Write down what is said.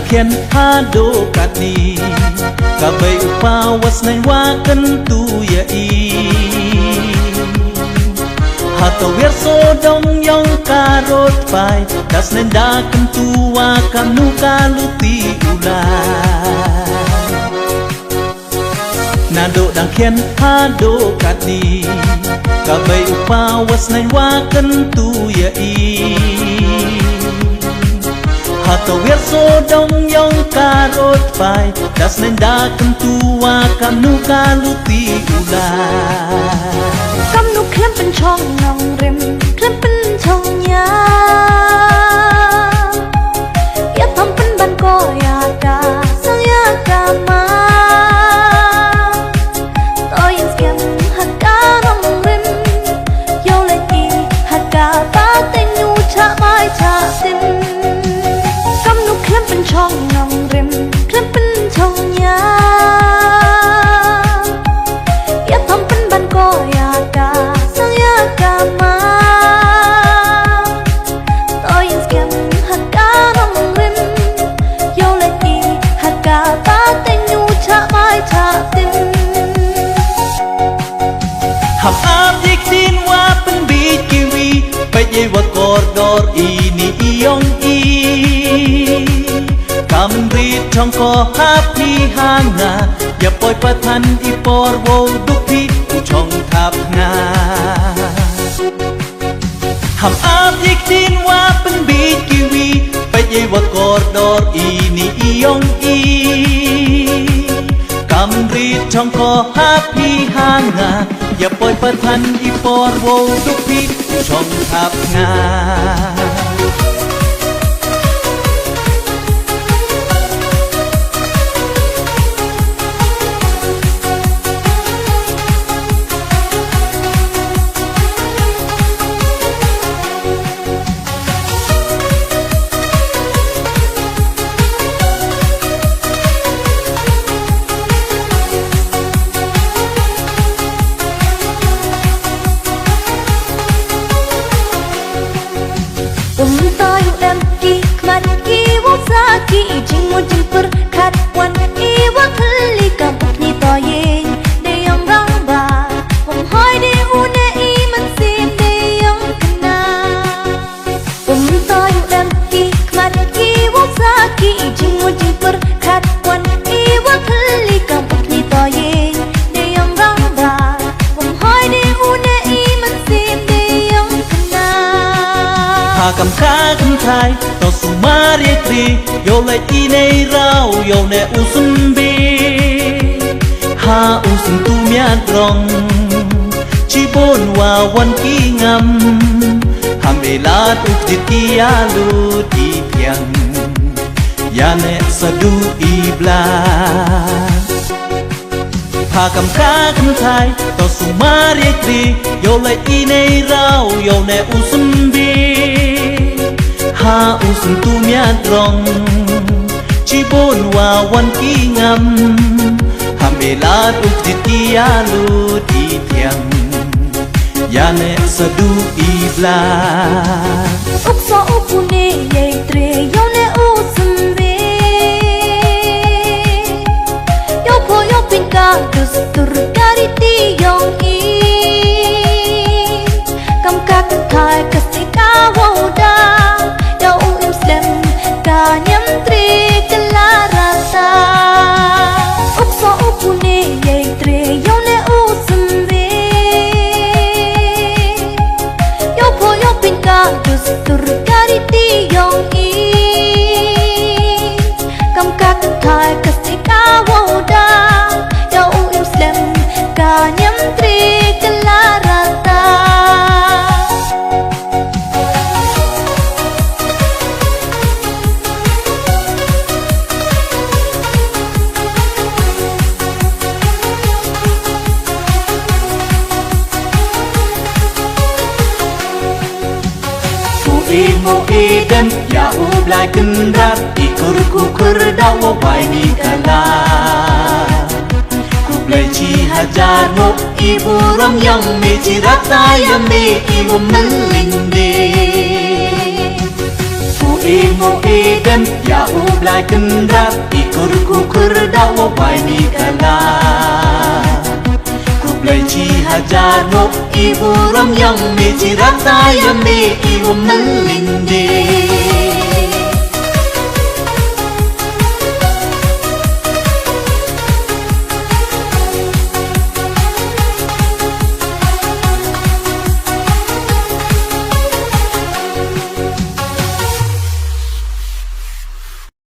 đang khen ha đô cát ni cả bay upa was nay wa kan tu ya i hata wer so dong yong karot pai das nenda kan tu wa kanu kaluti ulai nado đang khen ha đô cát ni cả bay upa was nay wa kan tu ya i hata wer so dong yong karot pai das nenda kan tu wa kanu kaluti ulai kanu klem pen chong nong rim klem pen chong ya ya thom pen ban ko ya ka sang ya ka ma tôi yên skem hat ka nong rim yo le ti hat ka ba tên nu cha mai cha tin kanu klem pen chong nong rim klem pen chong ya ya thom pen ban ko ya ka sang ya ka ma tôi yên skem hat ka nong rim yo le ti hat ka ba tên nu cha mai cha tin hab ab dik tin wa pen bi kiwi pe ye wa kor dor ini iong i kam ri trong ko happy hanga ya poi pathan i por wo dupi u chong thap nga hab ab dik tin wa pen bi kiwi pe ye wa kor dor ini iong i kam ri trong ko happy hanga ya poi pathan i por wo dupi u chong thap nga tayo em ki kmat ki wo sa ki jing mo jing per khat wan i wa khli kam ni to ye de yong rang ba hom hoi de u ne i man sin de yong kana tayo em ki kmat ki wo sa ki jing mo jing per khat wan i wa khli kam ni to ye de yong rang ba hom hoi de u ne i man sin de yong kana ha kam kha kan thai to sumari tri yo le i nei rao yo ne usun bi ha usun tu mya drong chi bon wa wan ki ngam ham e la tu ti ki ya lu ti piang ya ne sadu i bla ha kam kha kan thai to sumari tri yo le i nei rao yo ne usun bi ha usun tu mya drong chi bon wa wan ki ngam ham e la tu ti ki ya lu ti piang ya ne sadu i bla uk so uk ne ye tre yo ne u sun ve yo ko yo pin ka dus tur kari ti yong i kam ka thai ka se ka wo da yo u im slem ka nyam tre kala rasa uk so uk ne ye tre yo ne u sun ve yo ko yo pin ka dus tur kari ti yong i kam ka thai ka se ka wo da yo u im slem ka nyam tre kala rasa mo eden ya u blai kin rat ikur kukur dawo bai ni kala ku blai chi hajar mo ibu rong yang me chi rata ya me ibu meling de ku ngo eden ya ublai kendrat ikur kukur dawo bai mi kala kublai chi hajar no ibu ram yang mi chi rata yam mi ibu melindi